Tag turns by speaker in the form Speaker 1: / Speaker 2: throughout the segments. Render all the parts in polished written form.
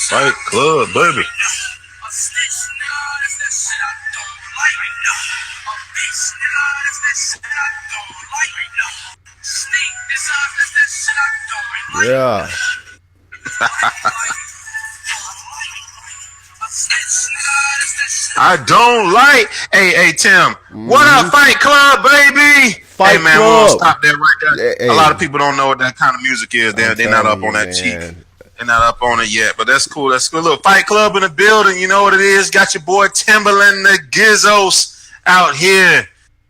Speaker 1: Fight Club, baby.
Speaker 2: Yeah.
Speaker 1: I don't like. Hey, Tim. What up, Fight Club, baby?
Speaker 2: Fight
Speaker 1: hey, man,
Speaker 2: Club.
Speaker 1: we're gonna stop there right there.
Speaker 2: Hey.
Speaker 1: A lot of people don't know what that kind of music is. They're not up on that cheek. They're not up on it yet, but that's cool. That's good. Look, Fight Club in the building. You know what it is. Got your boy Timberland, the Gizzos out here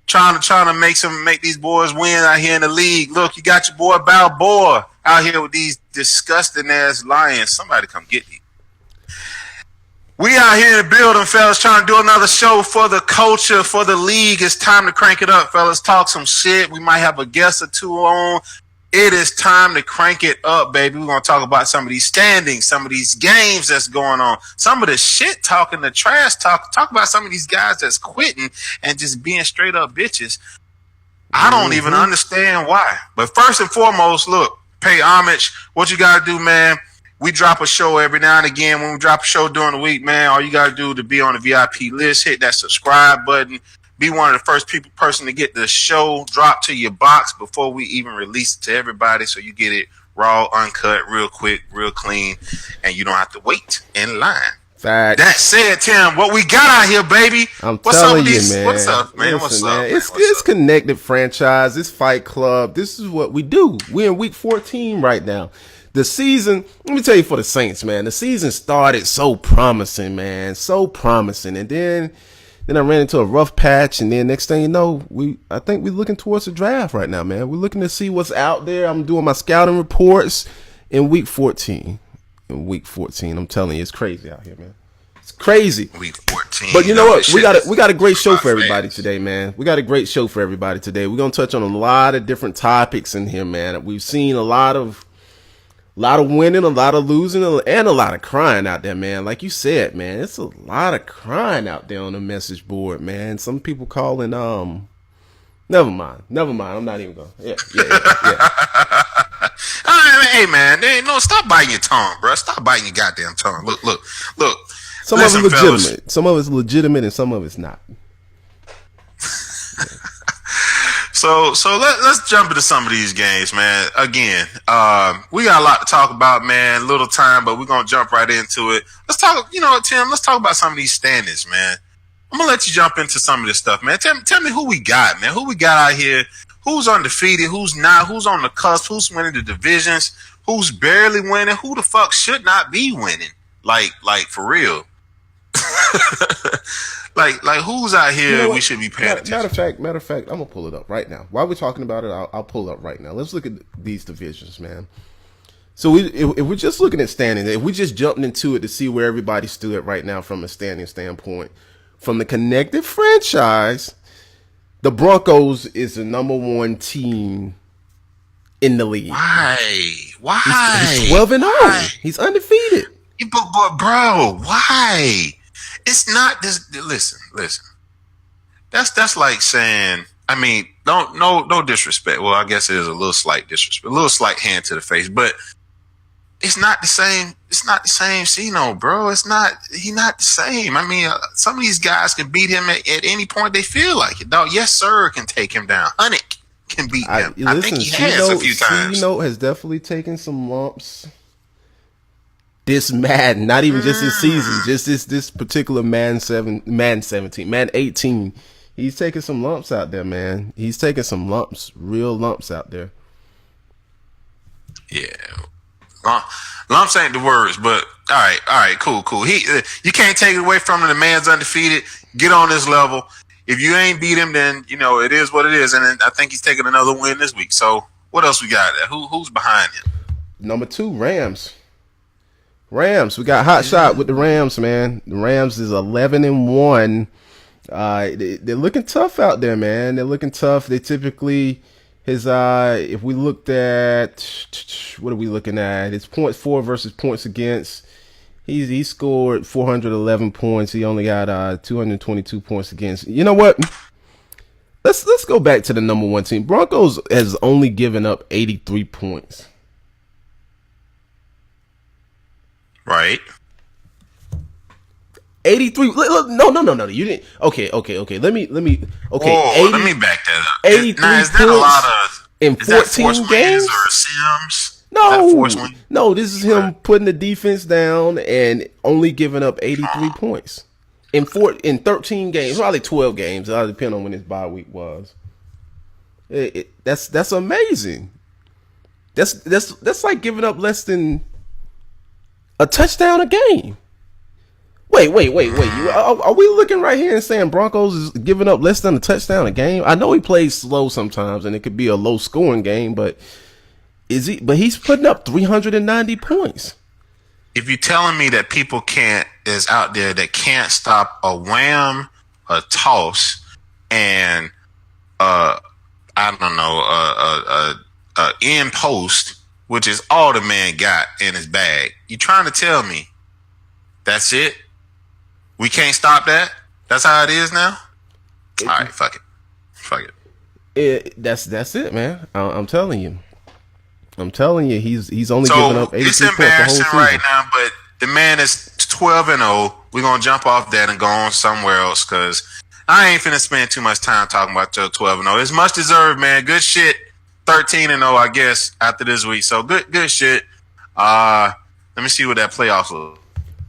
Speaker 1: trying to make these boys win out here in the league. Look, you got your boy Balboa out here with these disgusting ass lions. Somebody come get me. We out here in the building, fellas, trying to do another show for the culture, for the league. It's time to crank it up, fellas. Talk some shit. We might have a guest or two on. It is time to crank it up, baby. We're going to talk about some of these standings, some of these games that's going on, some of the shit talking, the trash talk. Talk about some of these guys that's quitting and just being straight up bitches. I don't even understand why. But first and foremost, look, pay homage. What you got to do, man? We drop a show every now and again. When we drop a show during the week, man, all you got to do to be on the VIP list, hit that subscribe button. Be one of the first person to get the show dropped to your box before we even release it to everybody, so you get it raw, uncut, real quick, real clean, and you don't have to wait in line.
Speaker 2: Fact.
Speaker 1: That said, Tim, what we got out here, baby?
Speaker 2: What's telling you, man.
Speaker 1: What's up, man?
Speaker 2: Listen, man. It's Connected Franchise. It's Fight Club. This is what we do. We're in week 14 right now. The season, let me tell you, for the Saints, man, the season started so promising, man, so promising, and then I ran into a rough patch, and then next thing you know, I think we're looking towards the draft right now, man. We're looking to see what's out there. I'm doing my scouting reports in week 14. I'm telling you, it's crazy out here, man. It's crazy.
Speaker 1: Week 14.
Speaker 2: But you know what? We got a great show for everybody today, man. We got a great show for everybody today. We're gonna touch on a lot of different topics in here, man. We've seen a lot of winning, a lot of losing, and a lot of crying out there, man. Like you said, man, it's a lot of crying out there on the message board, man. Some people calling, never mind. I'm not even going. Yeah.
Speaker 1: Hey, man, stop biting your tongue, bro. Stop biting your goddamn tongue. Look.
Speaker 2: Some of it's legitimate. Fellas. Some of it's legitimate, and some of it's not.
Speaker 1: So let's jump into some of these games, man. Again, we got a lot to talk about, man. Little time, but we're gonna jump right into it. Let's talk. You know what, Tim? Let's talk about some of these standings, man. I'm gonna let you jump into some of this stuff, man. Tell me who we got, man. Who we got out here? Who's undefeated? Who's not? Who's on the cusp? Who's winning the divisions? Who's barely winning? Who the fuck should not be winning? Like for real. Like who's out here we should be paying attention?
Speaker 2: Matter of fact, I'm gonna pull it up right now. While we're talking about it, I'll pull it up right now. Let's look at these divisions, man. So if we're just looking at standings, if we just jumped into it to see where everybody stood right now from a standing standpoint, from the Connected Franchise, the Broncos is the number one team in the league.
Speaker 1: Why?
Speaker 2: He's 12-0. He's undefeated.
Speaker 1: But bro, why? It's not this. Listen. That's like saying. I mean, no disrespect. Well, I guess it is a little slight disrespect, a little slight hand to the face, but it's not the same. It's not the same. Cino, bro. It's not. He's not the same. I mean, some of these guys can beat him at any point they feel like it. Dog, yes, sir, can take him down. Hunnick can beat him. I think he has a few times.
Speaker 2: Cino has definitely taken some lumps. This Madden, not even just this season, just this particular Madden 17, Madden 18. He's taking some lumps out there, man. He's taking some lumps, real lumps out there.
Speaker 1: Yeah, lumps ain't the words, but all right, cool. You can't take it away from him. The man's undefeated. Get on this level. If you ain't beat him, then it is what it is. And I think he's taking another win this week. So what else we got there? Who's behind him?
Speaker 2: Number 2, Rams. We got hot shot with the Rams, man. The Rams is 11-1. They're looking tough out there, man. They're looking tough. They typically if we looked at what are we looking at? It's points for versus points against. He scored 411 points. He only got 222 points against. You know what? Let's go back to the number one team. Broncos has only given up 83 points.
Speaker 1: Right.
Speaker 2: 83. Look, no. You didn't. Okay. Let me. Okay.
Speaker 1: Oh, let me back that up.
Speaker 2: 83
Speaker 1: now, is that a lot of
Speaker 2: in 14 games
Speaker 1: or Sims?
Speaker 2: No. This is him putting the defense down and only giving up 83 points in 13 games, probably 12 games. It all depends on when his bye week was. That's amazing. That's like giving up less than a touchdown a game. Wait. Are we looking right here and saying Broncos is giving up less than a touchdown a game? I know he plays slow sometimes, and it could be a low scoring game, but But he's putting up 390 points.
Speaker 1: If you're telling me that people is out there that can't stop a wham, a toss, and I don't know, a end post, which is all the man got in his bag, you trying to tell me that's it? We can't stop that? That's how it is now? All right, fuck it.
Speaker 2: That's it, man. I'm telling you. He's only giving up 83 points the whole season. It's embarrassing
Speaker 1: right now, but the man is 12-0. We're going to jump off that and go on somewhere else because I ain't finna spend too much time talking about your 12-0. It's much deserved, man. Good shit. 13-0, I guess, after this week. So good shit. Let me see what that playoffs look.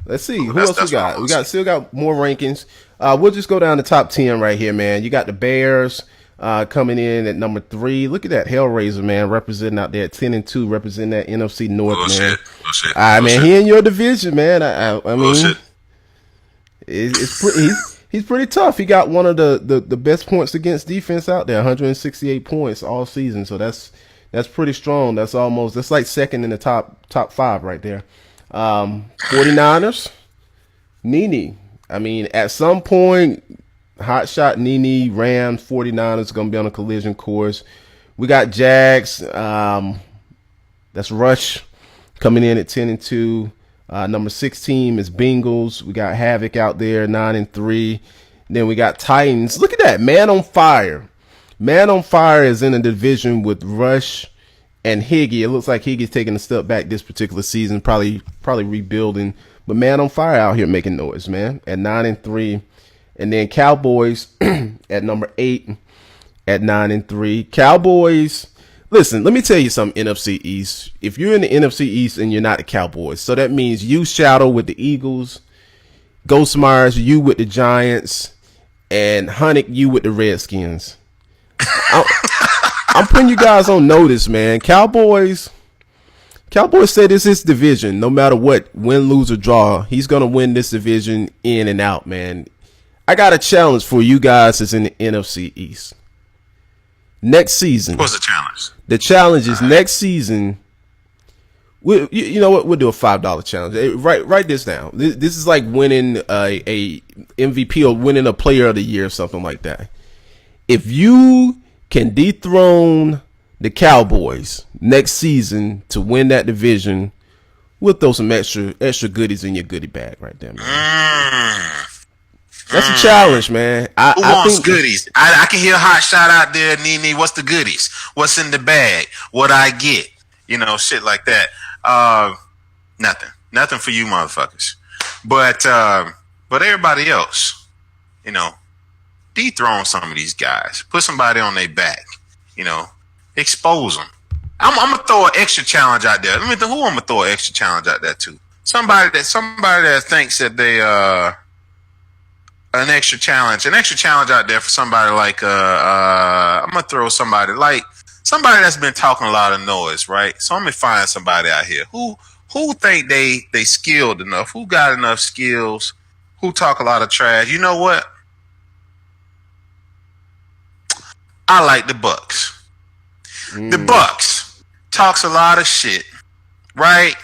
Speaker 2: Let's see. Who else we got? We still got more rankings. We'll just go down the top 10 right here, man. You got the Bears coming in at number 3. Look at that Hellraiser, man, representing out there at 10-2, representing that NFC North, man.
Speaker 1: Bullshit.
Speaker 2: Man, he in your division, man. I mean, he's pretty tough. He got one of the best points against defense out there, 168 points all season. So that's pretty strong. That's like second in the top 5 right there. 49ers, Nene. I mean, at some point, hot shot Nene, Rams, 49ers going to be on a collision course. We got Jags. That's Rush coming in at 10-2. Number 6 team is Bengals. We got Havoc out there, 9-3. Then we got Titans. Look at that, Man on Fire. Man on Fire is in a division with Rush and Higgy. It looks like Higgy's taking a step back this particular season, probably rebuilding. But Man on Fire out here making noise, man, at 9-3. And then Cowboys at number 8 at 9-3. Cowboys, listen, let me tell you something, NFC East. If you're in the NFC East and you're not the Cowboys, so that means you Shadow with the Eagles, Ghost Myers, you with the Giants, and Hunnick, you with the Redskins. I'm putting you guys on notice, man. Cowboys said it's his division. No matter what, win, lose, or draw, he's going to win this division in and out, man. I got a challenge for you guys that's in the NFC East. Next season.
Speaker 1: What's the challenge?
Speaker 2: The challenge is next season. You know what? We'll do a $5 challenge. Write this down. This is like winning a MVP or winning a Player of the Year or something like that. If you can dethrone the Cowboys next season to win that division, we'll throw some extra goodies in your goodie bag right there, man. That's a challenge, man.
Speaker 1: Who wants goodies? I can hear a hot shot out there, Nene. What's the goodies? What's in the bag? What I get? You know, shit like that. Nothing for you motherfuckers. But everybody else, you know, dethrone some of these guys. Put somebody on their back. You know, expose them. I'm gonna throw an extra challenge out there. Let me think who I'm gonna throw an extra challenge out there to. Somebody that thinks that they an extra challenge out there for somebody like I'm gonna throw somebody that's been talking a lot of noise, right? So I'm gonna find somebody out here who think they skilled enough, who got enough skills, who talk a lot of trash. You know what? I like the Bucks. The Bucks talks a lot of shit, right?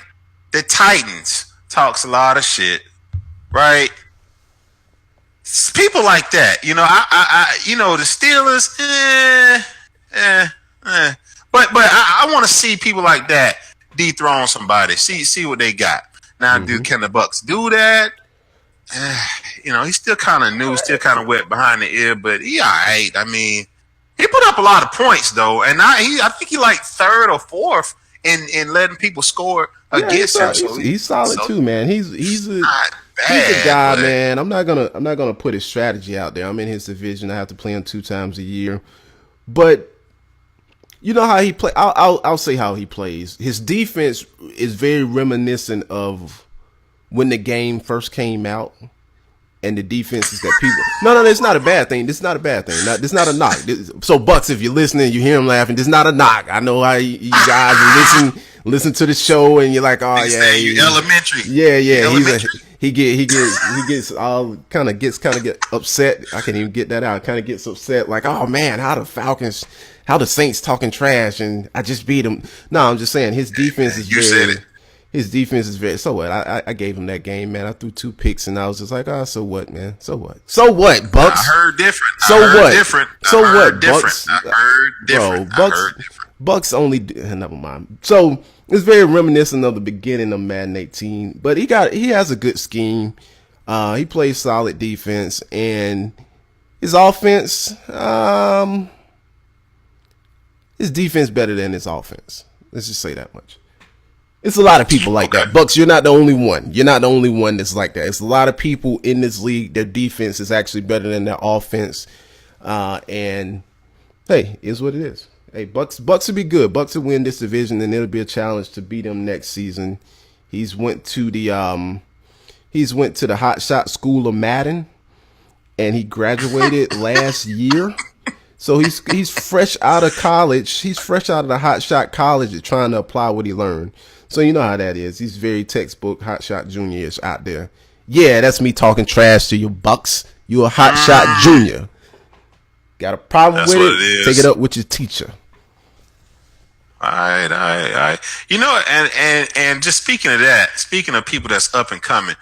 Speaker 1: The Titans talks a lot of shit, right? People like that, you know. I you know, the Steelers, but I want to see people like that dethrone somebody. See what they got. Now, can the Bucks do that? You know, he's still kind of new, still kind of wet behind the ear, but he all right. I mean, He put up a lot of points though, and I think he like third or fourth in letting people score against him. So
Speaker 2: he's solid too, man. He's a guy, man. I'm not gonna put his strategy out there. I'm in his division. I have to play him 2 times a year, but you know how he play. I'll say how he plays. His defense is very reminiscent of when the game first came out. And the defenses that people no, it's not a bad thing. This is not a bad thing. This is not a knock. So Bucks, if you're listening, you hear him laughing. This is not a knock. I know how you guys listen to the show, and you're like, oh yeah,
Speaker 1: you elementary.
Speaker 2: Yeah. He gets all kind of get upset. I can't even get that out. Kind of gets upset, like, oh man, how the Saints talking trash, and I just beat them. No, I'm just saying his defense is
Speaker 1: said it.
Speaker 2: His defense is very. So what? I gave him that game, man. I threw 2 picks, and I was just like, so what, man? So what? So what, Bucks?
Speaker 1: I heard different.
Speaker 2: So what? So what,
Speaker 1: Bucks? I heard different.
Speaker 2: Bro, Bucks only. Never mind. So it's very reminiscent of the beginning of Madden 18, but he has a good scheme. He plays solid defense, and his offense. His defense better than his offense. Let's just say that much. It's a lot of people like that. Bucks, you're not the only one. You're not the only one that's like that. It's a lot of people in this league. Their defense is actually better than their offense. And hey, is what it is. Hey, Bucks will be good. Bucks will win this division, and it'll be a challenge to beat them next season. He's went to the Hot Shot School of Madden, and he graduated last year. So he's fresh out of college. He's fresh out of the Hot Shot College and trying to apply what he learned. So you know how that is. He's very textbook Hot Shot Junior-ish out there. Yeah, that's me talking trash to you, Bucks. You a Hot Shot Junior. Got a problem with it? Take it up with your teacher.
Speaker 1: All right. You know, and just speaking of that, speaking of people that's up and coming,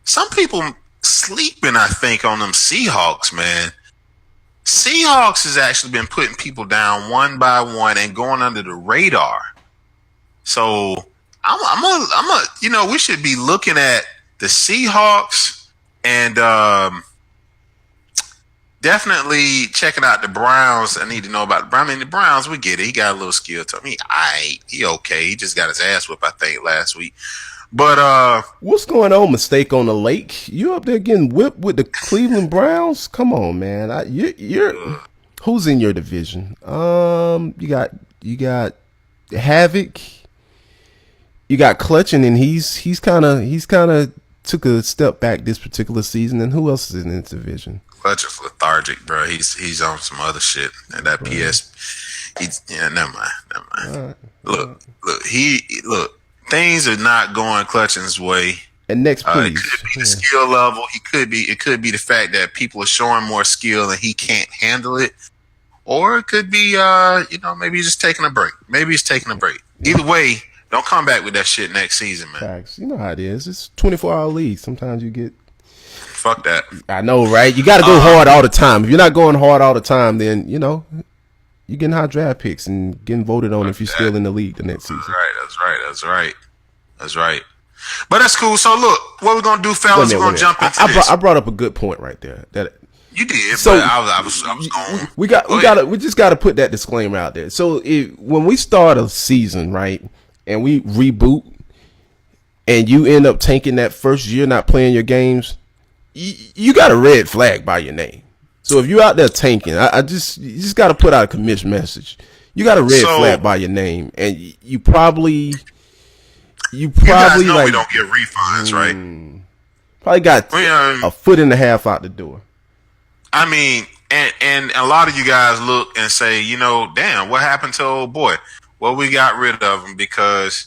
Speaker 1: some people sleeping, I think, on them Seahawks, man. Seahawks has actually been putting people down one by one and going under the radar. So we should be looking at the Seahawks and definitely checking out the Browns. I need to know about the Browns. I mean, the Browns, we get it. He got a little skill to him. He okay. He just got his ass whipped, I think, last week. But
Speaker 2: what's going on? Mistake on the lake? You up there getting whipped with the Cleveland Browns? Come on, man. You're who's in your division? You got Havoc. You got Clutching, and he's kind of took a step back this particular season. And who else is in this division?
Speaker 1: Clutching's lethargic, bro. He's on some other shit, and that never mind. Right. Look. Things are not going Clutching's way.
Speaker 2: And next, please.
Speaker 1: It could be the skill level. It could be the fact that people are showing more skill and he can't handle it, or it could be maybe he's just taking a break. Either way, don't come back with that shit next season, man.
Speaker 2: Facts. You know how it is. It's 24-hour league. Sometimes you get.
Speaker 1: Fuck that.
Speaker 2: I know, right? You got to go hard all the time. If you're not going hard all the time, then you're getting high draft picks and getting voted on if you're still in the league the next season. That's right. But that's cool. So look, what we're gonna do, fellas? We're gonna jump into this. I brought up a good point right there. That
Speaker 1: you did. So but I was going.
Speaker 2: We just got to put that disclaimer out there. So when we start a season, right, and we reboot, and you end up tanking that first year, not playing your games, you got a red flag by your name. So if you're out there tanking, you just got to put out a commission message. You got a red flag by your name, and you probably
Speaker 1: guys know we don't get refunds, right?
Speaker 2: Probably got a foot and a half out the door.
Speaker 1: I mean, and a lot of you guys look and say, damn, what happened to old boy? Well, we got rid of him because,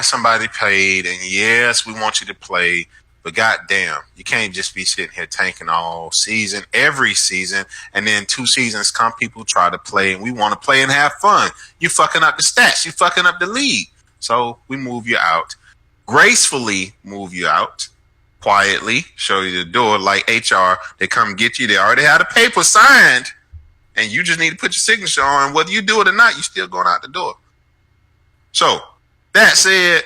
Speaker 1: somebody paid, and yes, we want you to play. But goddamn, you can't just be sitting here tanking all season, every season, and then 2 seasons come, people try to play, and we want to play and have fun. You fucking up the stats. You fucking up the league. So we move you out. Gracefully move you out. Quietly show you the door like HR. They come get you. They already had a paper signed, and you just need to put your signature on. Whether you do it or not, you're still going out the door. So, that said,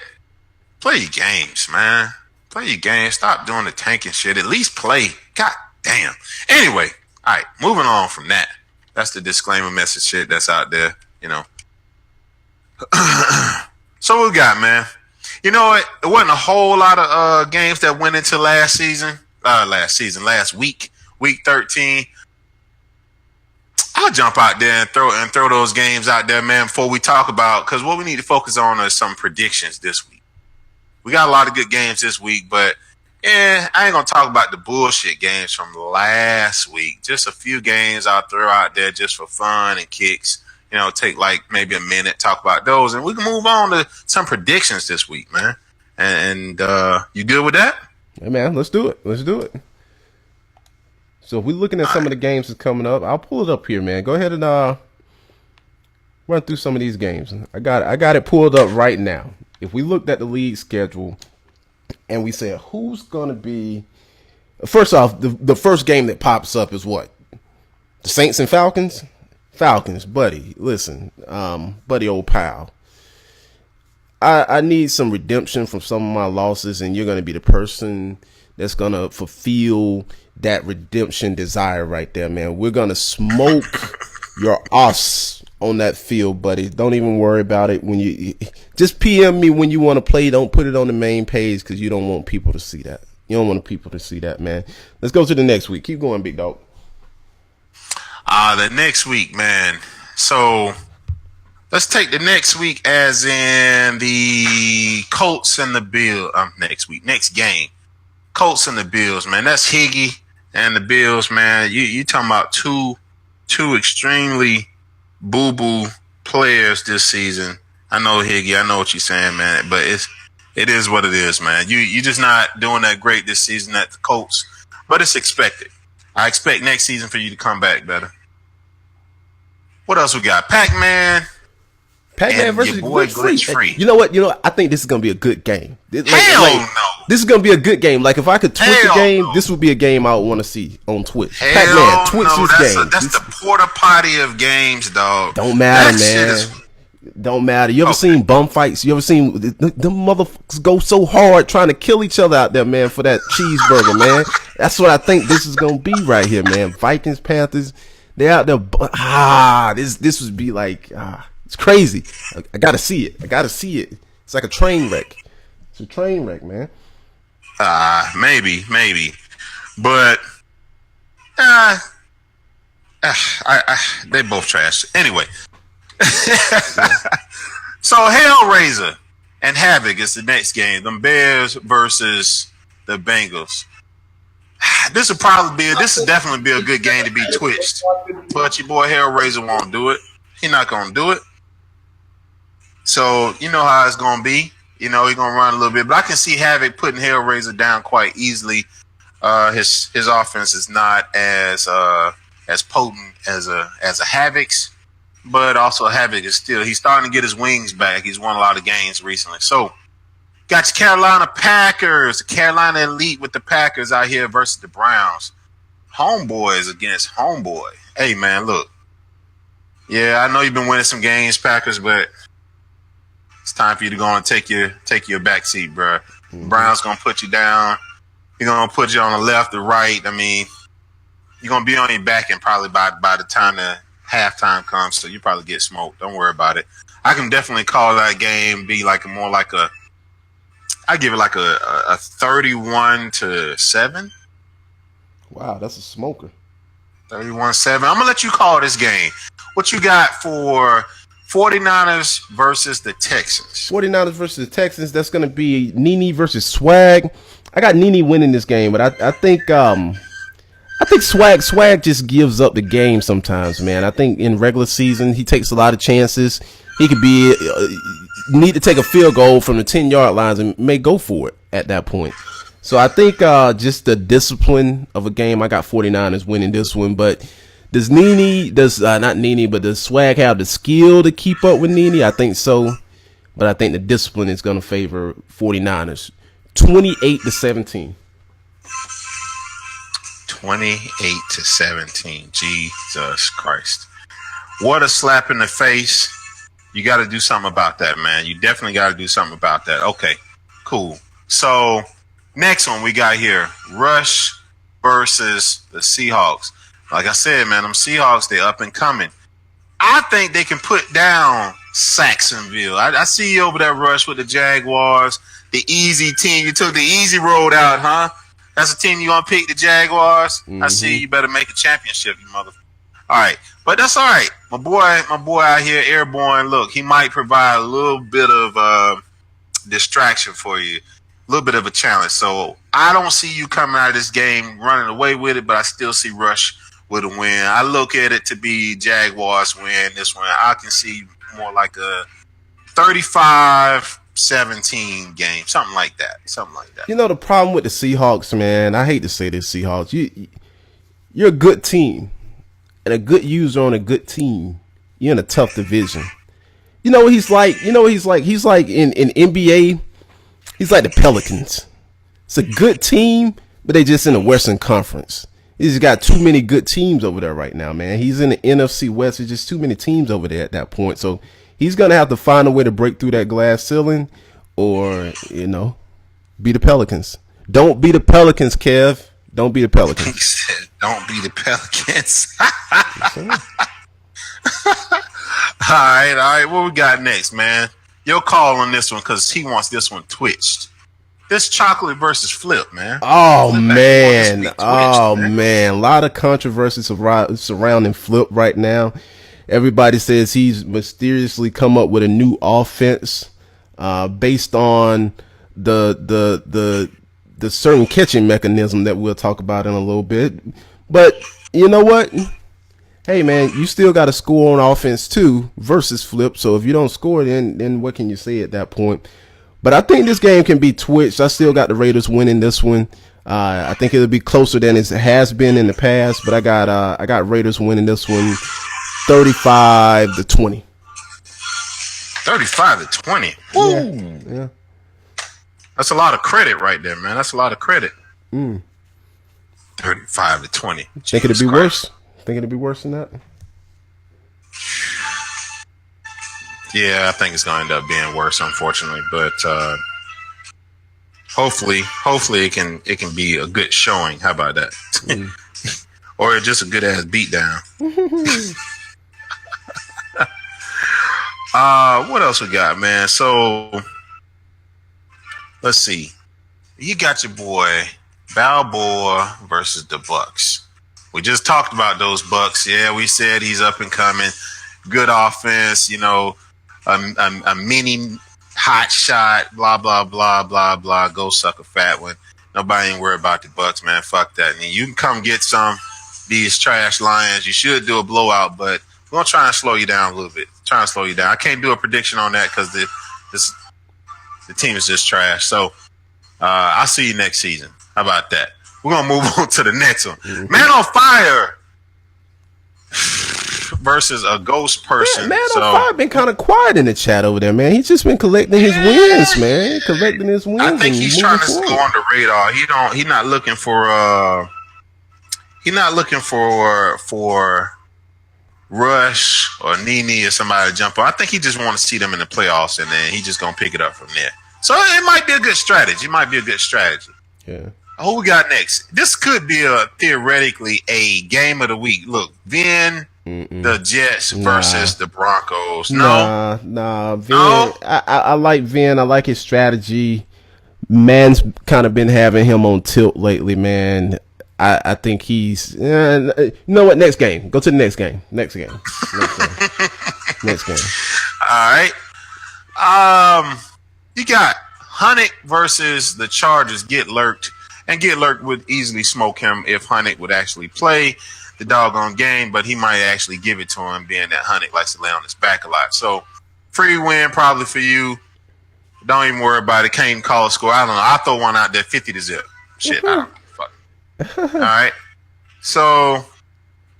Speaker 1: play your games, man. Play your game. Stop doing the tanking shit. At least play. God damn. Anyway, all right, moving on from that. That's the disclaimer message shit that's out there. So what we got, man? It wasn't a whole lot of games that went into last week, week 13. I'll jump out there and throw those games out there, man, before we talk about, because what we need to focus on are some predictions this week. We got a lot of good games this week, but I ain't gonna talk about the bullshit games from last week. Just a few games I'll throw out there just for fun and kicks. Take like maybe a minute, talk about those, and we can move on to some predictions this week, man. And you good with that?
Speaker 2: Hey, man, let's do it. So if we're looking at some of the games that's coming up, I'll pull it up here, man. Go ahead and run through some of these games. I got it pulled up right now. If we looked at the league schedule and we said who's gonna be, first off, the first game that pops up is what? The Saints and Falcons? Falcons, buddy. Listen, buddy old pal. I need some redemption from some of my losses, and you're gonna be the person that's gonna fulfill that redemption desire right there, man. We're gonna smoke your ass on that field, buddy. Don't even worry about it. When you just PM me when you want to play, don't put it on the main page because you don't want people to see that. You don't want people to see that, man. Let's go to the next week. Keep going, big dog.
Speaker 1: The next week, man. So let's take the next week as in the Colts and the Bills. Next game. Colts and the Bills, man. That's Higgy and the Bills, man. You talking about two extremely boo-boo players this season. I know, Higgy, I know what you're saying, man, but it is what it is, man. You just not doing that great this season at the Colts, but it's expected. I expect next season for you to come back better. What else we got? Pac-Man versus your boy Glitch Free.
Speaker 2: You know what? I think this is gonna be a good game.
Speaker 1: No.
Speaker 2: This is gonna be a good game. Like if I could Twitch the game, this would be a game I would want to see on Twitch. Pac-Man, Twitch this game.
Speaker 1: That's the porta potty of games, dog.
Speaker 2: Don't matter, man. Don't matter. You ever seen bum fights? You ever seen them motherfuckers go so hard trying to kill each other out there, man, for that cheeseburger, man? That's what I think this is gonna be right here, man. Vikings, Panthers, they're out there. This would be like it's crazy. I gotta see it. It's like a train wreck. It's a train wreck, man.
Speaker 1: Maybe, but they both trash. Anyway, so Hellraiser and Havoc is the next game. The Bears versus the Bengals. This will definitely be a good game to be twitched, but your boy Hellraiser won't do it. He's not gonna do it. So you know how it's gonna be. He's gonna run a little bit, but I can see Havoc putting Hellraiser down quite easily. His offense is not as potent as a Havoc's, but also Havoc is he's starting to get his wings back. He's won a lot of games recently. So got your Carolina Packers, Carolina Elite with the Packers out here versus the Browns. Homeboys against homeboy. Hey man, look. Yeah, I know you've been winning some games, Packers, but it's time for you to go and take your back seat, bro. Mm-hmm. Brown's gonna put you down. He's gonna put you on the left or right. I mean, you're gonna be on your back, and probably by the time the halftime comes, so you probably get smoked. Don't worry about it. I can definitely call that game be like I give it like a 31-7.
Speaker 2: Wow, that's a smoker.
Speaker 1: 31-7. I'm gonna let you call this game. What you got for 49ers versus the Texans?
Speaker 2: 49ers versus the Texans. That's going to be Nene versus Swag. I got Nene winning this game, but I think Swag just gives up the game sometimes, man. I think in regular season he takes a lot of chances. He could be need to take a field goal from the 10-yard lines and may go for it at that point. So I think just the discipline of a game, I got 49ers winning this one, but does Swag have the skill to keep up with Nene? I think so. But I think the discipline is going to favor 49ers. 28-17.
Speaker 1: 28-17. Jesus Christ. What a slap in the face. You got to do something about that, man. You definitely got to do something about that. Okay, cool. So next one we got here, Rush versus the Seahawks. Like I said, man, them Seahawks, they up and coming. I think they can put down Saxonville. I see you over there, Rush, with the Jaguars, the easy team. You took the easy road out, huh? That's a team you gonna pick, the Jaguars. I see you better make a championship, you mother. All right, but that's all right. My boy out here, airborne. Look, he might provide a little bit of distraction for you, a little bit of a challenge. So I don't see you coming out of this game running away with it, but I still see Rush with a win. I look at it to be Jaguars win this one. I can see more like a 35-17 game, something like that.
Speaker 2: You know the problem with the Seahawks, man. I hate to say this, Seahawks. You're a good team and a good user on a good team. You're in a tough division. You know what he's like? He's like in NBA. He's like the Pelicans. It's a good team, but they just in the Western Conference. He's got too many good teams over there right now, man. He's in the NFC West. There's just too many teams over there at that point. So he's going to have to find a way to break through that glass ceiling or, be the Pelicans. Don't be the Pelicans, Kev. Don't be the Pelicans.
Speaker 1: He said, don't be the Pelicans. All right. What we got next, man? Your call on this one because he wants this one twitched. This chocolate versus Flip, man.
Speaker 2: Oh, man. A lot of controversy surrounding Flip right now. Everybody says he's mysteriously come up with a new offense based on the certain catching mechanism that we'll talk about in a little bit. But you know what? Hey, man, you still got to score on offense, too, versus Flip. So if you don't score, then what can you say at that point? But I think this game can be twitched. I still got the Raiders winning this one. I think it'll be closer than it has been in the past. But I got Raiders winning this one 35-20.
Speaker 1: 35-20. Woo!
Speaker 2: Yeah.
Speaker 1: That's a lot of credit right there, man. That's a lot of credit. 35-20.
Speaker 2: Think it'd be worse? Think it'd be worse than that?
Speaker 1: Yeah, I think it's going to end up being worse, unfortunately. But hopefully it can be a good showing. How about that? Or just a good ass beatdown. What else we got, man? So let's see. You got your boy Balboa versus the Bucks. We just talked about those Bucks. Yeah, we said he's up and coming. Good offense, a mini hot shot, blah, blah, blah, blah, blah. Go suck a fat one. Nobody ain't worried about the Bucks, man. Fuck that. And you can come get some these trash Lions. You should do a blowout, but we're going to try and slow you down a little bit. I can't do a prediction on that because the team is just trash. So I'll see you next season. How about that? We're going to move on to the next one. Man on Fire versus a ghost person.
Speaker 2: Man on Fire been kind of quiet in the chat over there, man. He's just been collecting his wins, man. I
Speaker 1: think he's trying to go on the radar. He's not looking for Rush or Nene or somebody to jump on. I think he just want to see them in the playoffs, and then he's just going to pick it up from there. So it might be a good strategy.
Speaker 2: Yeah.
Speaker 1: Who we got next? This could be theoretically a game of the week. Look, Vin, the Jets versus the Broncos.
Speaker 2: Nah, Vin. I like Vin. I like his strategy. Man's kind of been having him on tilt lately, man. I think he's. You know what? Next game. Go to the next game. Next game.
Speaker 1: All right. You got Hunnick versus the Chargers. Get lurked. And Get Lurk would easily smoke him if Hunnick would actually play the doggone game, but he might actually give it to him, being that Hunnick likes to lay on his back a lot. So, free win probably for you. Don't even worry about it. Can't even call a score. I don't know. I'll throw one out there, 50-0. Shit, I don't know. Fuck. All right. So,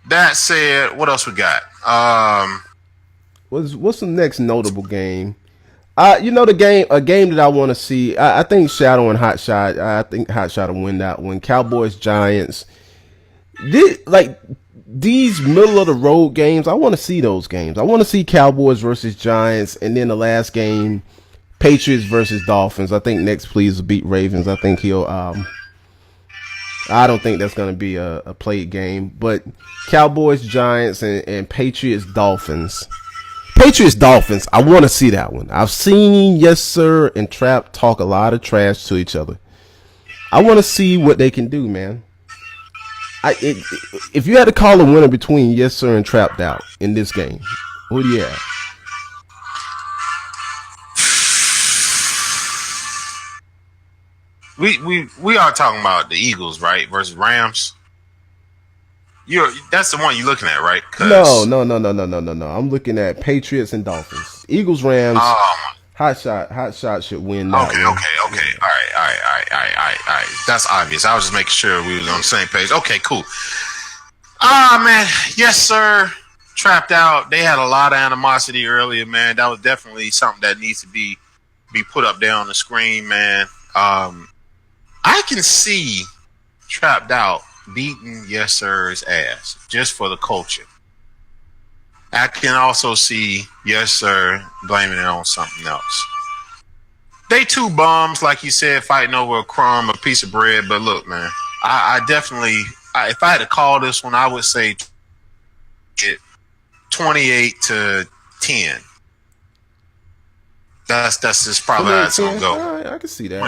Speaker 1: that said, what else we got?
Speaker 2: What's the next notable game? A game that I want to see. I think Shadow and Hot Shot. I think Hot Shot will win that one. Cowboys, Giants. These middle of the road games. I want to see those games. I want to see Cowboys versus Giants, and then the last game, Patriots versus Dolphins. I think next please will beat Ravens. I think he'll I don't think that's going to be a played game. But Cowboys, Giants, and Patriots, Dolphins. Patriots, Dolphins. I want to see that one. I've seen Yes Sir and Trap talk a lot of trash to each other. I want to see what they can do, man. If you had to call a winner between Yes Sir and Trapped Out in this game, who do you have?
Speaker 1: We are talking about the Eagles, right, versus Rams. That's the one you're looking at, right?
Speaker 2: No. I'm looking at Patriots and Dolphins. Eagles, Rams. Hot shot should win that
Speaker 1: one. Okay. All right. That's obvious. I was just making sure we was on the same page. Okay, cool. Man, Yes Sir, Trapped Out. They had a lot of animosity earlier, man. That was definitely something that needs to be put up there on the screen, man. I can see Trapped Out beating Yes Sir's ass just for the culture. I can also see Yes Sir blaming it on something else. They two bums, like you said, fighting over a crumb, a piece of bread. But look, man, I definitely, if I had to call this one, I would say 28-10. That's just probably how it's gonna go.
Speaker 2: Right, I can see that.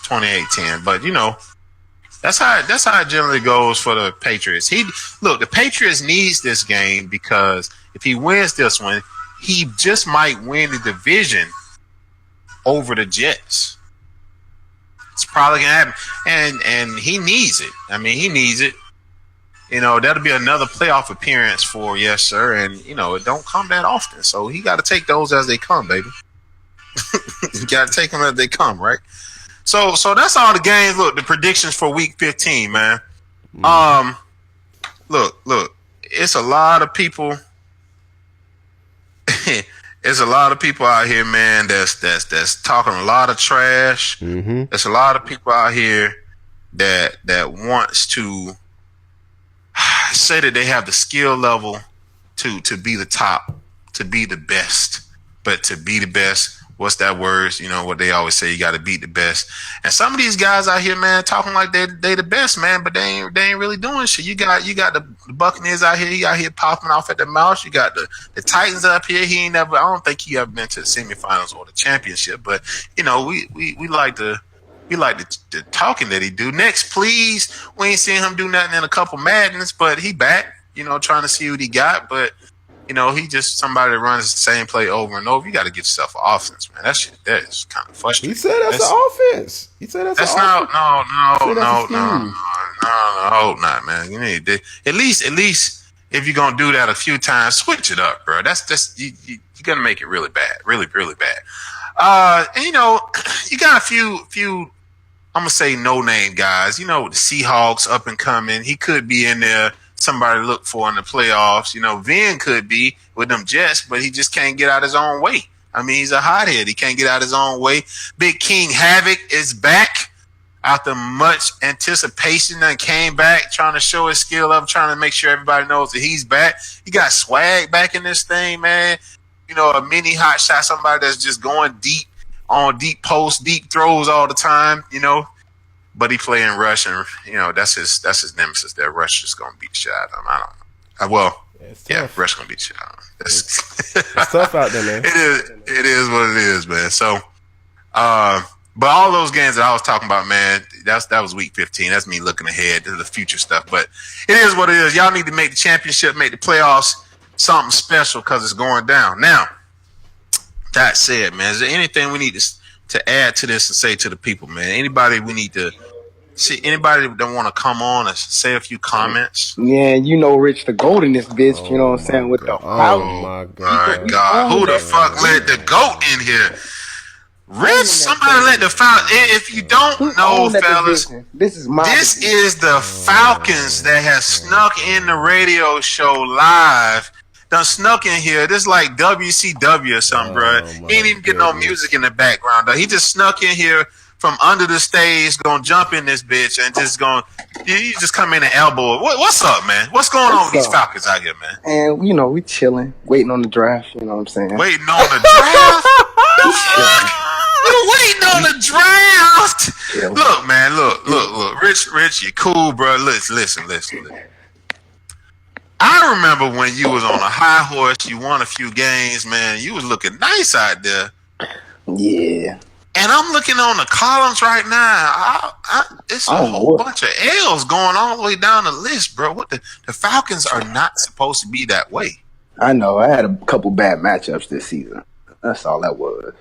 Speaker 1: 28-10. But you know, that's how it generally goes for the Patriots. The Patriots needs this game because if he wins this one, he just might win the division over the Jets. It's probably gonna happen, and he needs it. I mean, he needs it. You know, that'll be another playoff appearance for Yes Sir, and you know, it don't come that often, so he got to take those as they come, baby. You got to take them as they come, right? So that's all the games. Look, the predictions for Week 15, man. Look, it's a lot of people. There's a lot of people out here, man. That's talking a lot of trash.
Speaker 2: Mm-hmm.
Speaker 1: There's a lot of people out here that wants to say that they have the skill level to be the top, to be the best. But to be the best, what's that word? You know what they always say, you got to beat the best. And some of these guys out here, man, talking like they the best, man, but they ain't really doing shit. You got the Buccaneers out here. He out here popping off at the mouth. You got the Titans up here. He ain't never. I don't think he ever been to the semifinals or the championship. But you know, we like the talking that he do. Next, please. We ain't seen him do nothing in a couple Maddens, but he back. You know, trying to see what he got, but. You know, he just somebody that runs the same play over and over. You got to get yourself an offense, man. That is kind of frustrating.
Speaker 2: He said that's an offense. He said that's an offense.
Speaker 1: No, man. You need to, at least if you're gonna do that a few times, switch it up, bro. That's just you're gonna make it really bad, really bad. And you know, you got a few. I'm gonna say no name guys. You know, the Seahawks up and coming. He could be in there. Somebody to look for in the playoffs. You know, Vin could be with them Jets, but he just can't get out his own way. I mean, he's a hothead. He can't get out his own way. Big King Havoc is back after much anticipation and came back trying to show his skill up, trying to make sure everybody knows that he's back. He got swag back in this thing, man. You know, a mini hot shot, somebody that's just going deep on deep posts, deep throws all the time, you know. But he playing Rush, and you know that's his nemesis. That Rush is gonna beat the shit out of him. I don't know. Rush gonna beat the shit out of him.
Speaker 2: It's tough out there, man.
Speaker 1: It is what it is, man. So, but all those games that I was talking about, man, that was Week 15. That's me looking ahead to the future stuff. But it is what it is. Y'all need to make the championship, make the playoffs something special because it's going down. Now, that said, man, is there anything we need to add to this and say to the people, man? Anybody we need to see? Anybody that want to come on and say a few comments?
Speaker 3: Yeah, you know, Rich the GOAT in this bitch. You know what I'm saying? With the
Speaker 2: my
Speaker 1: God, who the fuck let the GOAT in here? Rich, somebody let the Falcons. If you don't know, fellas, this is the Falcons that has snuck in the radio show live. Done snuck in here. This is like WCW or something, bro. He ain't even getting no music in the background, though. He just snuck in here from under the stage, gonna jump in this bitch and just you just come in and elbow. What's up, man? What's going on with these Falcons out here, man?
Speaker 3: And, you know, we chilling, waiting on the draft, you know what I'm saying?
Speaker 1: Waiting on the draft? We're waiting on the draft.
Speaker 3: Yeah.
Speaker 1: Look, man, look. Rich, you cool, bro. Listen. I remember when you was on a high horse, you won a few games, man. You was looking nice out there.
Speaker 3: Yeah.
Speaker 1: And I'm looking on the columns right now. It's a whole bunch of L's going all the way down the list, bro. What the Falcons are not supposed to be that way.
Speaker 3: I know. I had a couple bad matchups this season. That's all that was.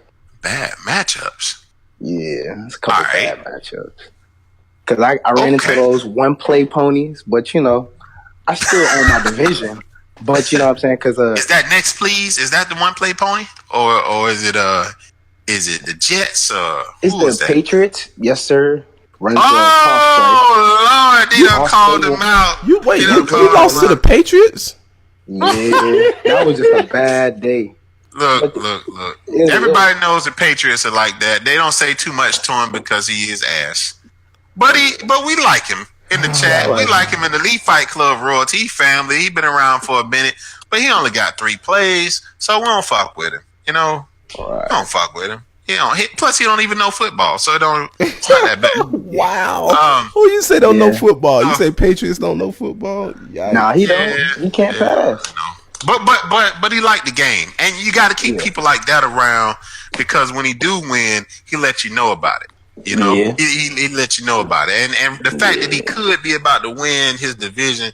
Speaker 1: Bad matchups?
Speaker 3: Yeah, it's a couple bad matchups. Because I ran into those one-play ponies, but, I still own my division. But, you know what I'm saying? Cause,
Speaker 1: is that next, please? Is that the one-play pony? Or is it the Jets?
Speaker 3: It's the Patriots. Yes, sir.
Speaker 1: Lord, they done called them out.
Speaker 2: You lost to the Patriots?
Speaker 3: Yeah, that was just a bad day.
Speaker 1: Look. Everybody knows the Patriots are like that. They don't say too much to him because he is ass. But we like him in the chat. We like him in the Elite Fight Club royalty family. He been around for a minute, but he only got 3 plays, so we don't fuck with him. We don't fuck with him. Plus, he don't even know football, so it's not that bad.
Speaker 2: Wow. Who you say don't know football? You say Patriots don't know football?
Speaker 3: Nah, he don't. He can't pass.
Speaker 1: No. But he liked the game, and you got to keep people like that around because when he do win, he let you know about it. He let you know about it, and the fact that he could be about to win his division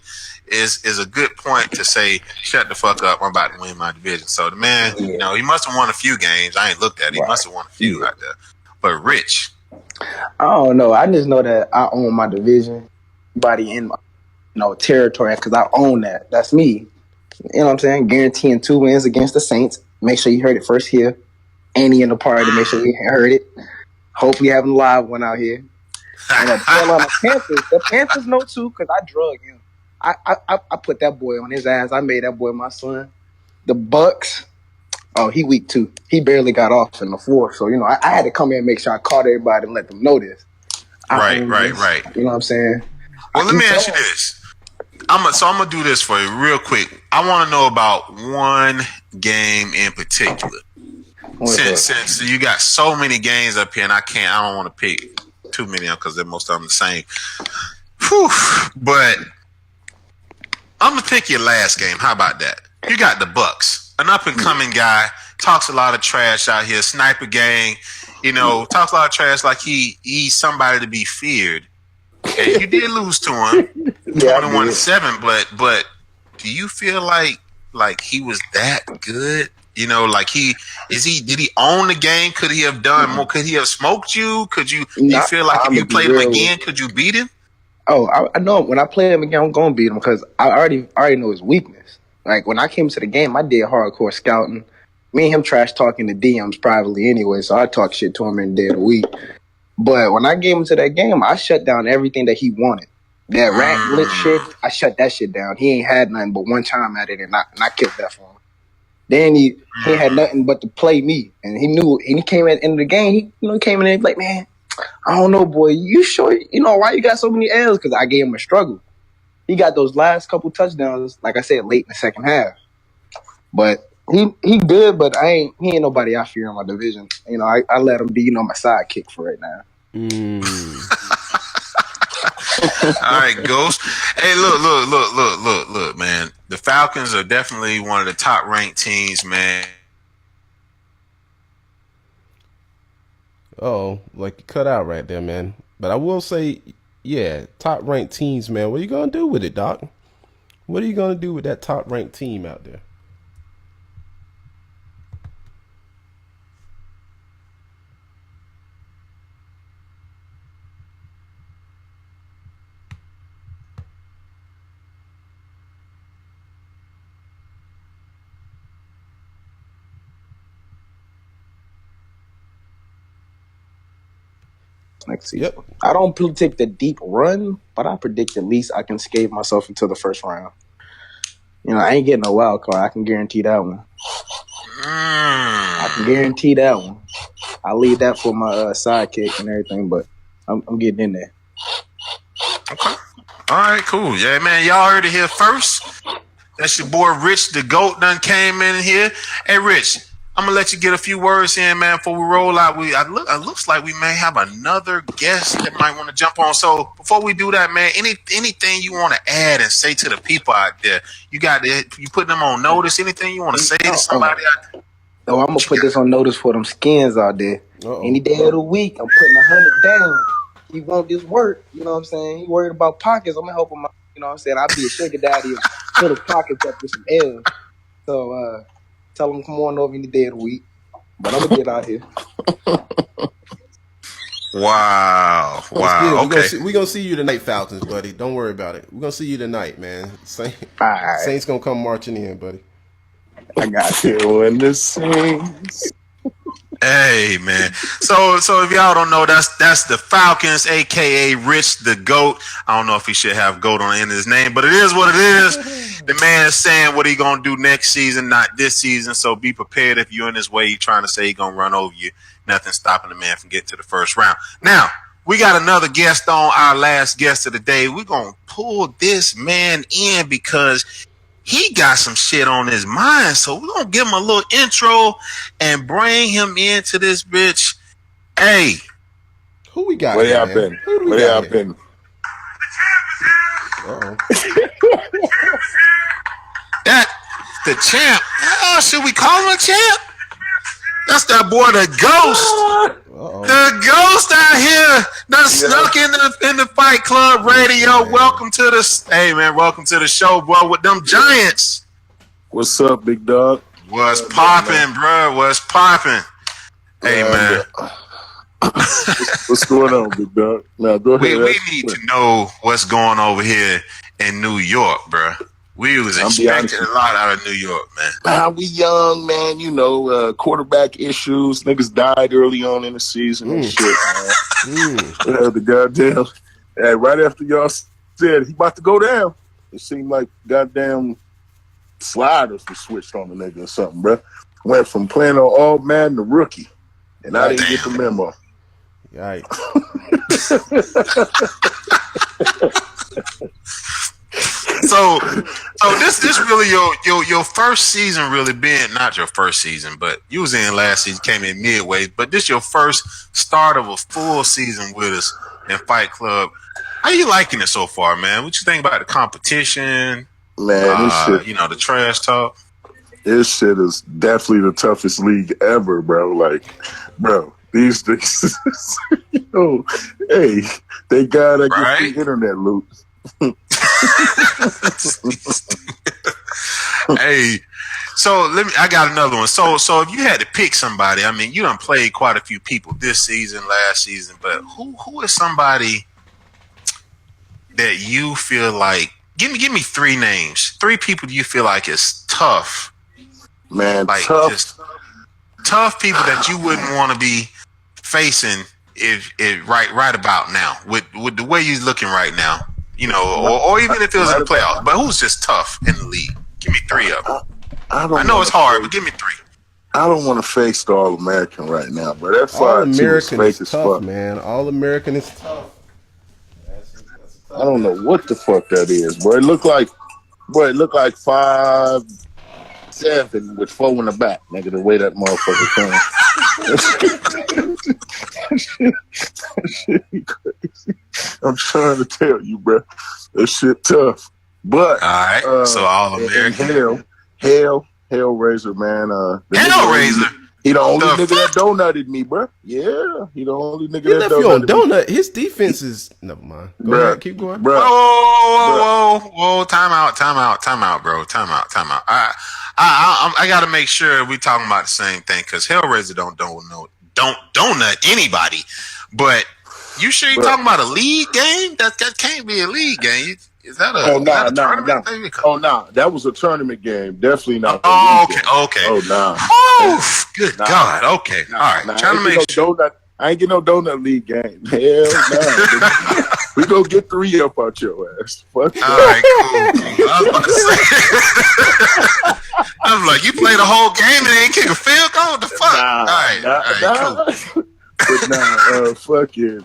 Speaker 1: is a good point to say, shut the fuck up, I'm about to win my division. So the man, he must have won a few games. I ain't looked at it. He must have won a few out there. But Rich,
Speaker 3: I don't know. I just know that I own my division, everybody in my territory, because I own that. That's me. You know what I'm saying? Guaranteeing 2 wins against the Saints. Make sure you heard it first here. Annie in the party, make sure you heard it. Hopefully having a live one out here. And the Carolina Panthers, the Panthers know too, because I drug him. I put that boy on his ass. I made that boy my son. The Bucks, he weak too. He barely got off in the 4th. So, I had to come in and make sure I caught everybody and let them know this.
Speaker 1: Right.
Speaker 3: You know what I'm saying?
Speaker 1: Well, let me ask you this. I'm gonna do this for you real quick. I want to know about one game in particular. Since you got so many games up here, and I don't want to pick too many of them because most of them the same. Whew. But I'm gonna pick your last game. How about that? You got the Bucks, an up and coming guy, talks a lot of trash out here. Sniper gang, talks a lot of trash like he's somebody to be feared. And you did lose to him, 21-7. But do you feel like he was that good? Like did he own the game? Could he have done more? Could he have smoked you? Do you feel like if you played him again, could you beat him?
Speaker 3: Oh, I know when I play him again, I'm going to beat him because I already know his weakness. Like when I came to the game, I did hardcore scouting. Me and him trash talking the DMs privately anyway, so I talk shit to him in the day of the week. But when I gave him to that game, I shut down everything that he wanted. That rat blitz shit, I shut that shit down. He ain't had nothing but one time at it, and I killed that for him. Then he had nothing but to play me, and he knew. And he came at the end of the game. He came in and like, man, I don't know, boy. You sure? Why you got so many L's? Because I gave him a struggle. He got those last couple touchdowns, like I said, late in the second half. But he good, but he ain't nobody I fear in my division. I let him be, my sidekick for right now.
Speaker 1: All right, Ghost. Hey, look, man. The Falcons are definitely one of the top ranked teams, man.
Speaker 2: Oh, like you cut out right there, man. But I will say, top ranked teams, man. What are you gonna do with it, Doc? What are you gonna do with that top ranked team out there?
Speaker 3: Next season. Yep. I don't predict a deep run, but I predict at least I can scave myself into the first round. I ain't getting a wild card. I can guarantee that one. I can guarantee that one. I'll leave that for my sidekick and everything, but I'm getting in there.
Speaker 1: Okay. All right, cool. Yeah, man, y'all heard it here first. That's your boy Rich the GOAT done came in here. Hey, Rich, I'm gonna let you get a few words in, man, before we roll out. It looks like we may have another guest that might want to jump on. So before we do that, man, anything you want to add and say to the people out there? You put them on notice. Anything you want to say to somebody out there?
Speaker 3: Oh, I'm gonna put this on notice for them skins out there. Any day of the week, I'm putting 100 down. He want this work, you know what I'm saying? He worried about pockets. I'm gonna help him out, you know what I'm saying? I'll be a sugar daddy and fill his pockets up with some L. So tell him come on over any day of the week. But I'm gonna get out here.
Speaker 1: Wow. Okay.
Speaker 2: We're gonna see you tonight, Falcons, buddy. Don't worry about it. We're gonna see you tonight, man.
Speaker 3: Right.
Speaker 2: Saints gonna come marching in, buddy.
Speaker 3: I got you.
Speaker 4: When the Saints.
Speaker 1: Hey, man. So if y'all don't know, that's the Falcons, aka Rich the GOAT. I don't know if he should have GOAT on the end of his name, but it is what it is. The man is saying what he gonna do next season, not this season. So be prepared if you're in his way. He's trying to say he gonna run over you. Nothing stopping the man from getting to the first round. Now, we got another guest on, our last guest of the day. We're gonna pull this man in because he got some shit on his mind. So we're going to give him a little intro and bring him into this bitch. Hey.
Speaker 2: Who we got?
Speaker 4: Where y'all been? Where y'all been?
Speaker 2: Uh-oh.
Speaker 1: That, the champ. Oh, should we call him a champ? That's that boy, the Ghost.
Speaker 2: Uh-oh.
Speaker 1: The Ghost out here that snuck in the Fight Club Radio.
Speaker 2: Man.
Speaker 1: Welcome to the show, bro, with them Giants.
Speaker 4: What's up, big dog?
Speaker 1: What's popping, bro? What's popping? Hey, man.
Speaker 4: What's going on, big dog? Now, go ahead.
Speaker 1: We need to know what's going over here in New York, bro. We was expecting a lot out of New York, man.
Speaker 4: We young, man. You know, quarterback issues. Niggas died early on in the season and shit, man. The goddamn. And right after y'all said he about to go down, it seemed like goddamn sliders were switched on the nigga or something, bro. Went from playing on all man to rookie, and I didn't get the memo.
Speaker 2: Yikes.
Speaker 1: So this really your first season, really being not your first season, but you was in last season, came in midway, but this your first start of a full season with us in Fight Club. How you liking it so far, man? What you think about the competition?
Speaker 4: Man, this shit,
Speaker 1: you know, the trash talk.
Speaker 4: This shit is definitely the toughest league ever, bro. Like, bro, these things, you know, hey, they gotta get the internet loot.
Speaker 1: Hey, so I got another one. So if you had to pick somebody, I mean, you done played quite a few people this season, last season, but who is somebody that you feel like? Give me three names. Three people you feel like is tough.
Speaker 4: Man,
Speaker 1: like
Speaker 4: tough.
Speaker 1: Just tough people that you wouldn't want to be facing if right about now with the way you're looking right now. You know, or even if it was in the playoffs. But who's just tough in the league? Give me three of them. I know it's hard, but give me three.
Speaker 4: I don't want to face the All-American right now, but that
Speaker 2: All-American is tough, man. All-American is tough.
Speaker 4: I don't know what the fuck that is, bro. It looked like 5'7" with 4 in the back, nigga. The way that motherfucker came. That shit crazy. I'm trying to tell you, bro. That shit tough. But
Speaker 1: all right, so All-American.
Speaker 4: Hellraiser, man.
Speaker 1: Hellraiser.
Speaker 4: He the only nigga that donutted me, bro. Yeah, he the only nigga that
Speaker 2: donutted me. If you on donut,
Speaker 4: me.
Speaker 2: His defense is never mind. Go ahead, keep going,
Speaker 4: bro.
Speaker 1: Whoa! Time out, bro. Time out. I got to make sure we talking about the same thing because Hellraiser don't donut anybody. But you sure you talking about a league game? That can't be a league game. Is that a tournament thing?
Speaker 4: Oh, no. That was a tournament game. Definitely not.
Speaker 1: Okay.
Speaker 4: Oh, nah.
Speaker 1: Oh, good God. Okay. All right. Trying to make sure.
Speaker 4: I ain't get no donut league game. Hell no. We go get 3 up out your ass. Fuck
Speaker 1: all right, cool. I was about to say. I was like, you played the whole game and ain't kick a field goal? What the fuck? All right, cool.
Speaker 4: But fucking.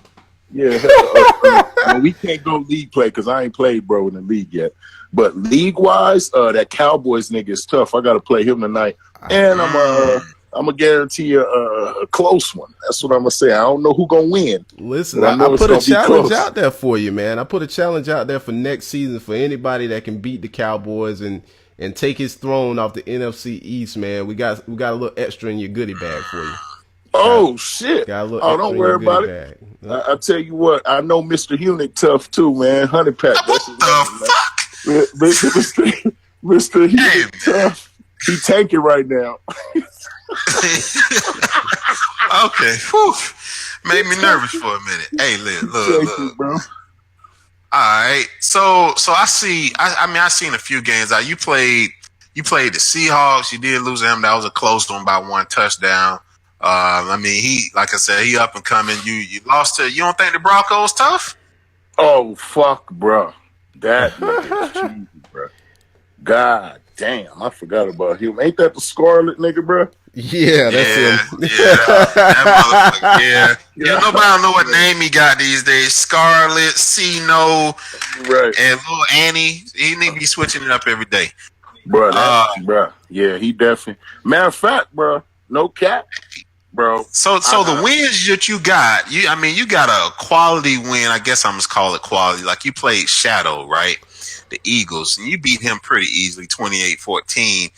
Speaker 4: Yeah, we can't go league play because I ain't played, bro, in the league yet. But league wise, that Cowboys nigga is tough. I got to play him tonight, and I'm gonna guarantee you a close one. That's what I'm gonna say. I don't know who gonna win.
Speaker 2: Listen, I put a challenge out there for you, man. I put a challenge out there for next season for anybody that can beat the Cowboys and take his throne off the NFC East, man. We got a little extra in your goodie bag for you.
Speaker 4: Oh shit! Don't worry about it. I tell you what, I know Mr. Hunick tough too, man. Honey Pack.
Speaker 1: What the fuck?
Speaker 4: Mr. Hunick tough. He tanking right now.
Speaker 1: Okay. Whew. Made me nervous for a minute. Hey, look.
Speaker 4: Bro.
Speaker 1: All right. So I see. I seen a few games. You played the Seahawks. You did lose to him. That was a close one by 1 touchdown. Like I said, he up and coming. You lost to. You don't think the Broncos tough?
Speaker 4: Oh fuck, bro. That nigga cheesy, bro. God damn, I forgot about him. Ain't that the Scarlet nigga, bro?
Speaker 2: Yeah, that's him.
Speaker 1: Yeah, that motherfucker. Yeah. Nobody don't know what name he got these days. Scarlet, C-No,
Speaker 4: right,
Speaker 1: and little Annie. He need to be switching it up every day,
Speaker 4: bro. Bro, yeah, he definitely. Matter of fact, bro, no cap, bro.
Speaker 1: So the wins that you got, you got a quality win. I guess I'm just call it quality. Like you played Shadow, right? The Eagles, and you beat him pretty easily, 28-14.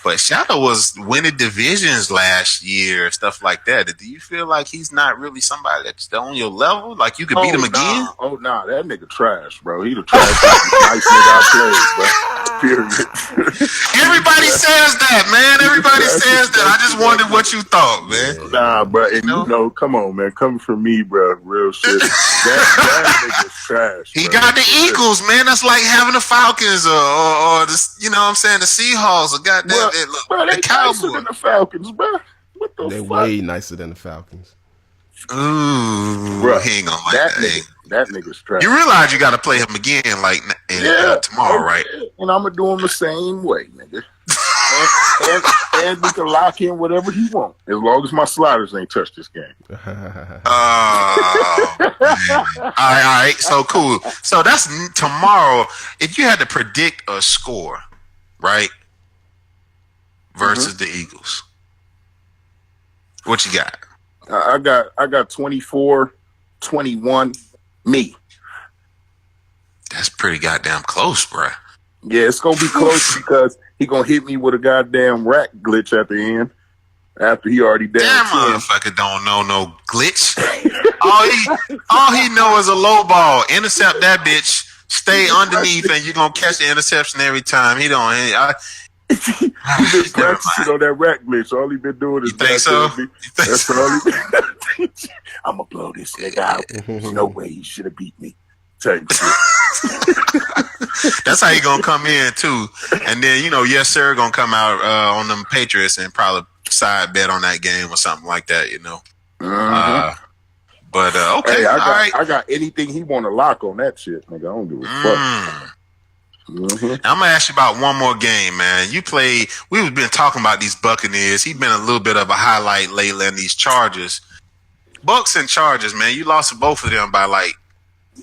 Speaker 1: But Shadow was winning divisions last year, stuff like that. Do you feel like he's not really somebody that's on your level? Like you could beat him again?
Speaker 4: Oh, nah, that nigga trash, bro. He the trash nice nigga I played, bro. Period.
Speaker 1: Everybody says that, man. Everybody says that. I just wondered what you thought, man.
Speaker 4: Nah, bro. And you know, come on, man. Coming from me, bro. Real shit. That nigga's trash.
Speaker 1: He got the Eagles, man. That's like having the Falcons or the, you know what I'm saying, the Seahawks or goddamn. Look,
Speaker 4: bro, they nicer than the Falcons, bro. What the
Speaker 2: They
Speaker 4: fuck?
Speaker 2: way nicer than the Falcons.
Speaker 1: Ooh,
Speaker 4: bro,
Speaker 1: he ain't gonna like that.
Speaker 4: That nigga's trash.
Speaker 1: You realize you got to play him again, like tomorrow, right?
Speaker 4: And I'm gonna do him the same way, nigga. and we can lock in whatever he wants, as long as my sliders ain't touched this game.
Speaker 1: All right. So cool. So that's tomorrow. If you had to predict a score, right? Versus the Eagles. What you got?
Speaker 4: I got 24-21 me.
Speaker 1: That's pretty goddamn close, bruh.
Speaker 4: Yeah, it's gonna be close because he gonna hit me with a goddamn rack glitch at the end after he already down.
Speaker 1: That motherfucker don't know no glitch. all he know is a low ball. Intercept that bitch. Stay underneath, and you're gonna catch the interception every time. He don't.
Speaker 4: He been practicing on that rack glitch. All he been doing is.
Speaker 1: You think so?
Speaker 4: That's all he been. I'm gonna blow this nigga out. There's no way he should have beat me. Type shit.
Speaker 1: That's how he gonna come in too, and then yes sir gonna come out on them Patriots and probably side bet on that game or something like that.
Speaker 4: Mm-hmm.
Speaker 1: But okay,
Speaker 4: hey,
Speaker 1: I
Speaker 4: got anything he want to lock on that shit, nigga. I don't give a fuck. Mm-hmm.
Speaker 1: I'm gonna ask you about one more game, man. We've been talking about these Buccaneers. He's been a little bit of a highlight lately in these Chargers. Bucks and Chargers, man. You lost to both of them by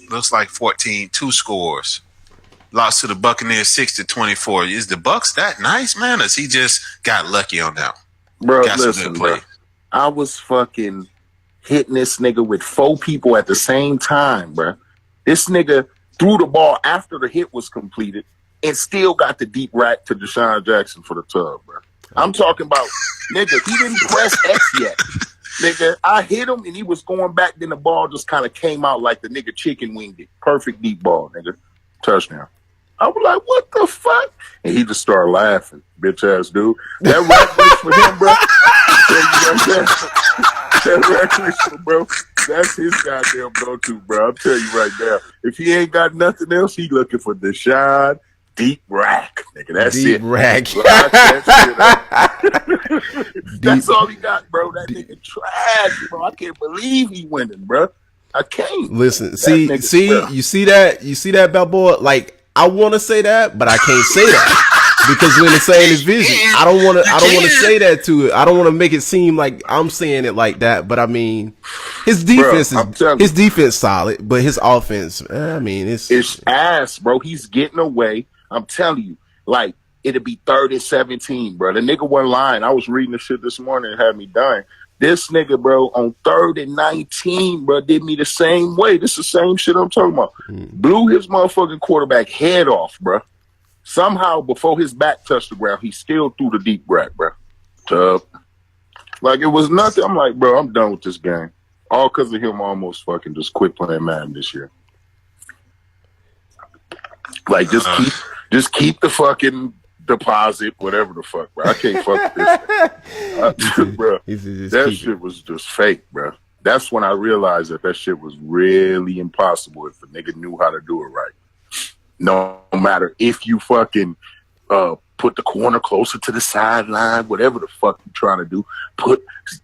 Speaker 1: looks like 14, 2 scores. Lost to the Buccaneers 6-24. Is the Bucks that nice, man? Or he just got lucky on that one?
Speaker 4: Bro, listen, bro. I was fucking hitting this nigga with 4 people at the same time, bro. This nigga threw the ball after the hit was completed and still got the deep rack to Deshaun Jackson for the tub, bro. I'm talking about, nigga, he didn't press X yet. Nigga, I hit him and he was going back, then the ball just kind of came out like the nigga chicken winged it. Perfect deep ball, nigga. Touchdown. I was like, what the fuck? And he just started laughing, bitch ass dude. That rack glitch for him, bro. That rack glitch for bro. That's his goddamn go-to, bro. I'll tell you right now. If he ain't got nothing else, he looking for Deshaun deep rack, nigga. That's
Speaker 2: deep
Speaker 4: it.
Speaker 2: Rack.
Speaker 4: That's all he got, bro. That nigga trash, bro. I can't believe he winning, bro. I can't.
Speaker 2: Listen, you see that, Balboa? Like, I want to say that, but I can't say that. Because we're in the same division. I don't want to say that to it. I don't want to make it seem like I'm saying it like that. But I mean, his defense is solid, but his offense, it's
Speaker 4: ass, bro. He's getting away. I'm telling you, like it'd be 3rd and 17, bro. The nigga wasn't lying. I was reading the shit this morning and had me dying. This nigga, bro, on 3rd and 19, bro, did me the same way. This is the same shit I'm talking about. Blew his motherfucking quarterback head off, bro. Somehow, before his back touched the ground, he still threw the deep rack, bro. Like, it was nothing. I'm like, bro, I'm done with this game. All because of him almost fucking just quit playing Madden this year. Like, just keep the fucking deposit, whatever the fuck, bro. I can't fuck with this. Bro, that shit was just fake, bro. That's when I realized that shit was really impossible if a nigga knew how to do it right. No matter if you fucking put the corner closer to the sideline, whatever the fuck you trying to do,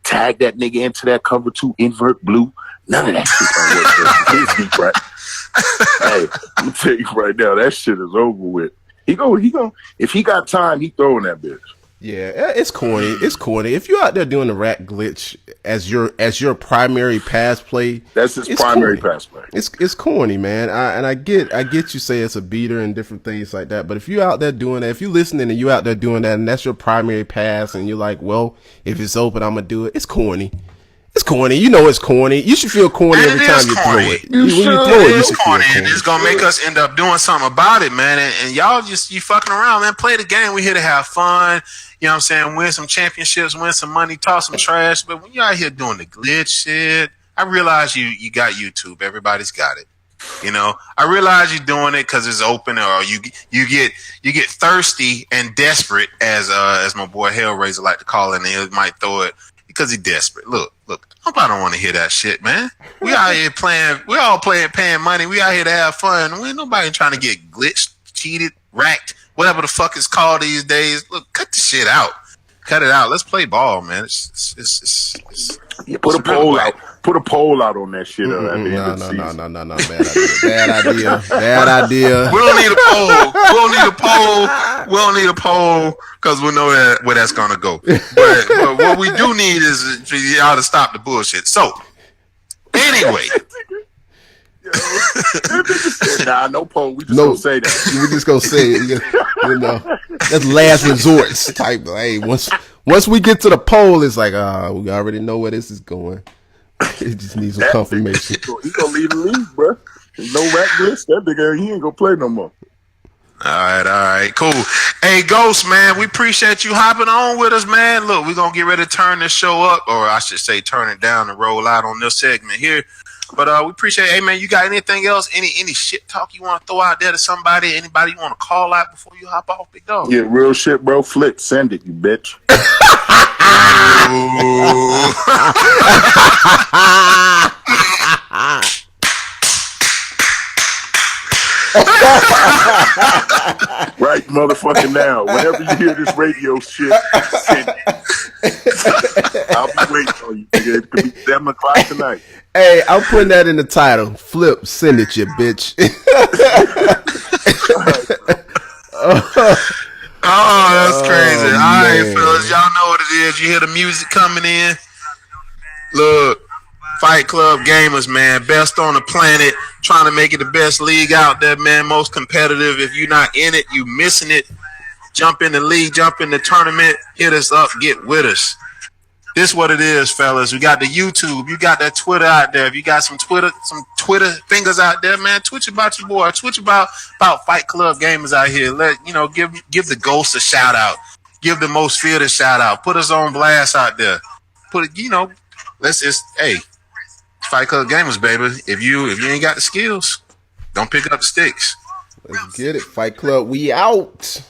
Speaker 4: tag that nigga into that cover 2 invert blue. None of that shit gonna work. Hey, I'm gonna tell you right now, that shit is over with. He go. If he got time, he throwing that bitch.
Speaker 2: Yeah, it's corny. It's corny. If you're out there doing the rack glitch as your primary pass play,
Speaker 4: that's his primary pass play.
Speaker 2: It's corny, man. I get you say it's a beater and different things like that. But if you're out there doing that, if you're listening and you out there doing that, and that's your primary pass, and you're like, well, if it's open, I'm gonna do it. It's corny. It's corny. You know it's corny. You should feel corny every time you throw it. When you throw it, you should feel corny.
Speaker 1: And it's going to make us end up doing something about it, man. And y'all you fucking around, man. Play the game. We here to have fun. You know what I'm saying? Win some championships, win some money, talk some trash. But when you're out here doing the glitch shit, I realize you got YouTube. Everybody's got it. You know, I realize you're doing it because it's open, or you get thirsty and desperate, as my boy Hellraiser like to call it, and he might throw it because he's desperate. Look, nobody don't want to hear that shit, man. We out here playing, we all paying money. We out here to have fun. We ain't nobody trying to get glitched, cheated, racked, whatever the fuck it's called these days. Look, cut the shit out. Cut it out. Let's play ball, man.
Speaker 4: Put a poll out. Put a poll out on that shit.
Speaker 2: No. Bad idea.
Speaker 1: We don't need a poll because we know where that's gonna go. But what we do need is for y'all to stop the bullshit. So, anyway.
Speaker 4: Nah, no poll. We just gonna say that.
Speaker 2: We just gonna say it. You know, that's last resorts type. Hey, once we get to the poll, it's like, we already know where this is going. It just needs some confirmation.
Speaker 4: He gonna leave the league, bro. No rack glitch. That nigga, he ain't gonna play no more.
Speaker 1: All right, cool. Hey, Ghost, man, we appreciate you hopping on with us, man. Look, we're gonna get ready to turn this show up, or I should say turn it down and roll out on this segment here. But we appreciate it. Hey, man, you got anything else? Any shit talk you want to throw out there to somebody? Anybody you want to call out before you hop off, big dog?
Speaker 4: Yeah, real shit, bro. Flip, send it, you bitch. Right motherfucking now. Whenever you hear this radio shit, send it. I'll be waiting on you, nigga. It could be 7 o'clock tonight.
Speaker 2: Hey, I'm putting that in the title. Flip, send it, you bitch.
Speaker 1: Oh, that's crazy. All right, fellas. Y'all know what it is. You hear the music coming in. Look, Fight Club Gamers, man. Best on the planet. Trying to make it the best league out there, man. Most competitive. If you're not in it, you missing it. Jump in the league. Jump in the tournament. Hit us up. Get with us. This what it is, fellas. We got the YouTube. You got that Twitter out there. If you got some Twitter fingers out there, man, twitch about your boy. Twitch about Fight Club Gamers out here. Give the Ghost a shout out. Give the Most Feared a shout out. Put us on blast out there. Let's just Fight Club Gamers, baby. If you ain't got the skills, don't pick up the sticks.
Speaker 2: Let's get it. Fight Club, we out.